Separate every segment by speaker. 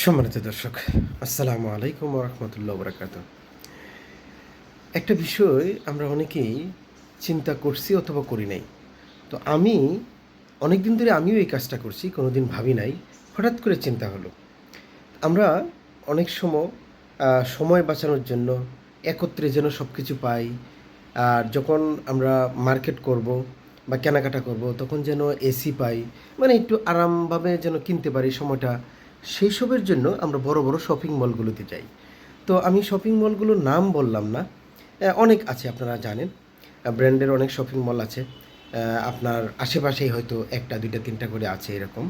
Speaker 1: সম্মানিত দর্শক, আসসালামু আলাইকুম ওয়া রাহমাতুল্লাহি ওয়া বারাকাতুহু। একটা বিষয় আমরা অনেকেই চিন্তা করছি অথবা করি নাই। তো আমি অনেকদিন ধরে আমিও এই কাজটা করছি, কোনোদিন ভাবি নাই। হঠাৎ করে চিন্তা হলো। আমরা অনেক সময় বাঁচানোর জন্য একত্রে যেন সব কিছু পাই। আর যখন আমরা মার্কেট করব বা কেনাকাটা করব তখন যেন এসি পাই। মানে একটু আরামভাবে যেন কিনতে পারি সময়টা। সেইসবের জন্য আমরা বড়, বড় শপিং মলগুলোতে যাই। তো আমি শপিং মলগুলোর নাম বললাম না। অনেক আছে আপনারা জানেন। ব্র্যান্ডের অনেক শপিং মল আছে। আপনার আশেপাশেই হয়তো ১ টা ২ টা ৩ টা করে আছে এরকম।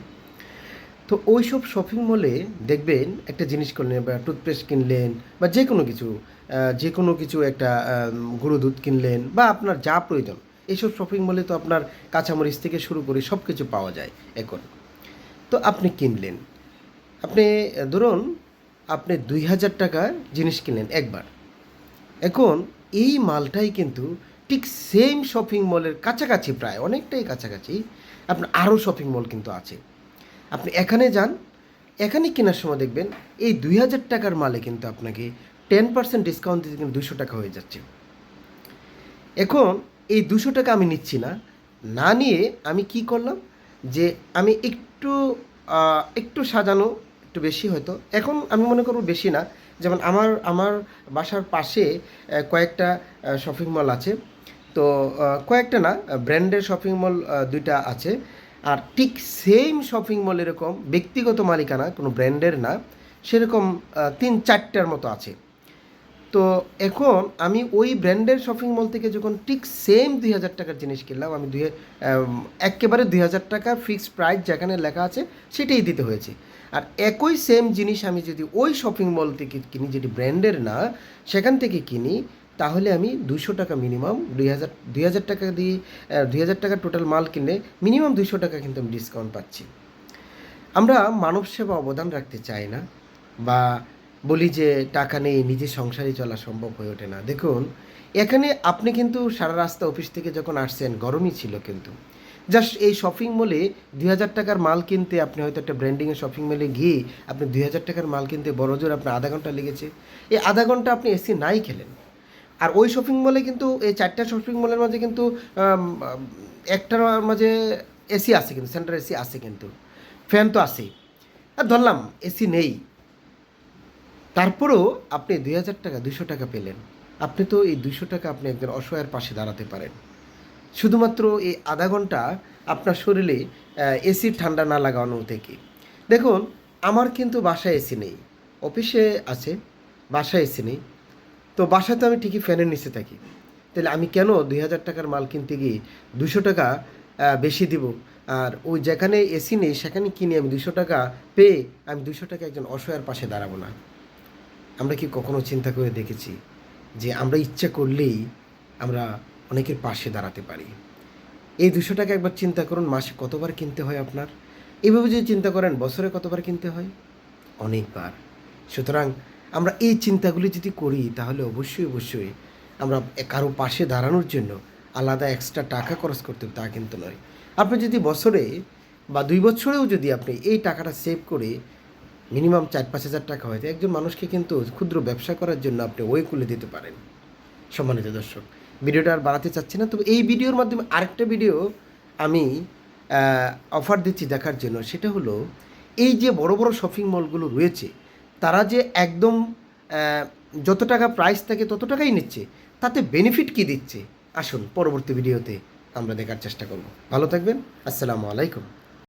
Speaker 1: তো ওইসব শপিং মলে দেখবেন একটা জিনিস করলেন বা টুথপেস্ট কিনলেন বা যে কোনো কিছু একটা গুঁড়ো দুধ কিনলেন বা আপনার যা প্রয়োজন এইসব শপিং মলে তো আপনার কাঁচামরিচ থেকে শুরু করে সব কিছু পাওয়া যায় এখন। তো আপনি কিনলেন। আপনি ধরুন আপনি ৳২,০০০ জিনিস কিনলেন একবার। এখন এই মালটাই কিন্তু ঠিক সেম শপিং মলের কাছাকাছি, প্রায় অনেকটাই কাছাকাছি আপনার আরও শপিং মল কিন্তু আছে। আপনি এখানে যান, এখানে কেনার সময় দেখবেন এই ৳২,০০০ মালে কিন্তু আপনাকে 10% ডিসকাউন্ট দিতে কিন্তু ৳২০০ হয়ে যাচ্ছে। এখন এই ৳২০০ আমি নিচ্ছি না। না নিয়ে আমি কি করলাম যে আমি একটু সাজানো, একটু বেশি হয়তো। এখন আমি মনে করব বেশি না। যেমন আমার বাসার পাশে কয়েকটা শপিং মল আছে। তো কয়েকটা না, ব্র্যান্ডের শপিং মল ২ টা আছে। আর ঠিক সেম শপিং মল এরকম ব্যক্তিগত মালিকানা, কোনো ব্র্যান্ডের না, সেরকম ৩-৪ টার মতো আছে। তো এখন আমি ওই ব্র্যান্ডের শপিং মল থেকে যখন ঠিক সেম ৳২,০০০ জিনিস কিনলাম, আমি এক্কেবারে ৳২,০০০ ফিক্সড প্রাইস যেখানে লেখা আছে সেটাই দিতে হয়েছে। আর একই সেম জিনিস আমি যদি ওই শপিং মল থেকে কিনি, যেটি ব্র্যান্ডের না, সেখান থেকে কিনি, তাহলে আমি ৳২০০ মিনিমাম, ৳২,০০০ দিয়ে ৳২,০০০ টোটাল মাল কিনলে মিনিমাম ৳২০০ কিন্তু আমি ডিসকাউন্ট পাচ্ছি। আমরা মানব সেবা অবদান রাখতে চাই না, বা বলি যে টাকা নেই, নিজে সংসারই চলা সম্ভব হয়ে ওঠে না। দেখুন, এখানে আপনি কিন্তু সারা রাস্তা অফিস থেকে যখন আসছেন গরমই ছিল কিন্তু। জাস্ট এই শপিং মলে ৳২,০০০ মাল কিনতে আপনি হয়তো একটা ব্র্যান্ডিংয়ের শপিং মলে গিয়ে আপনি ৳২,০০০ মাল কিনতে বড়জোর আপনার আধা ঘন্টা লেগেছে। এই আধা ঘন্টা আপনি এসি নাই খেলেন। আর ওই শপিং মলে কিন্তু এই ৪ টা শপিং মলের মাঝে কিন্তু আম আম একটার মাঝে এসি আছে কিন্তু, সেন্ট্রাল এসি আছে কিন্তু। ফ্যান তো আছেই। আর ধরলাম এসি নেই। তারপরেও আপনি ৳২,০০০ ৳২০০ পেলেন। আপনি তো এই ৳২০০ আপনি একজন অসহায়ের পাশে দাঁড়াতে পারেন। শুধুমাত্র এই আধা ঘন্টা আপনার শরীরে এসির ঠান্ডা না লাগানো থেকে। দেখুন, আমার কিন্তু বাসায় এসি নেই। অফিসে আছে, বাসায় এসি নেই। তো বাসায় তো আমি ঠিকই ফ্যানের নিচে থাকি। তাহলে আমি কেন ৳২,০০০ মাল কিনতে গিয়ে ৳২০০ বেশি দিব? আর ওই যেখানে এসি নেই সেখানে কিনে আমি ৳২০০ পেয়ে আমি ৳২০০ একজন অসহায়ের পাশে দাঁড়াবো না? আমরা কি কখনো চিন্তা করে দেখেছি যে আমরা ইচ্ছা করলেই আমরা অনেকের পাশে দাঁড়াতে পারি? এই ৳২০০ একবার চিন্তা করুন, মাসে কতবার কিনতে হয় আপনার? এভাবে যদি চিন্তা করেন বছরে কতবার কিনতে হয়? অনেকবার। সুতরাং আমরা এই চিন্তাগুলি যদি করি তাহলে অবশ্যই আমরা কারো পাশে দাঁড়ানোর জন্য আলাদা এক্সট্রা টাকা খরচ করতে হবে তা কিন্তু নয়। আপনি যদি বছরে বা ২ বছরেও যদি আপনি এই টাকাটা সেভ করে মিনিমাম ৪-৫ হাজার টাকা হয়, তো একজন মানুষকে কিন্তু ক্ষুদ্র ব্যবসা করার জন্য আপনি ওয়ে খুলে দিতে পারেন। সম্মানিত দর্শক, ভিডিওটা আর বাড়াতে চাচ্ছি না। তবে এই ভিডিওর মাধ্যমে আরেকটা ভিডিও আমি অফার দিচ্ছি দেখার জন্য। সেটা হলো, এই যে বড়, বড় শপিং মলগুলো রয়েছে, তারা যে একদম অ্যা যত টাকা প্রাইস থাকে তত টাকাই নিচ্ছে। তাতে বেনিফিট কী দিচ্ছে? আসুন পরবর্তী ভিডিওতে আমরা দেখার চেষ্টা করব। ভালো থাকবেন। আসসালামু আলাইকুম।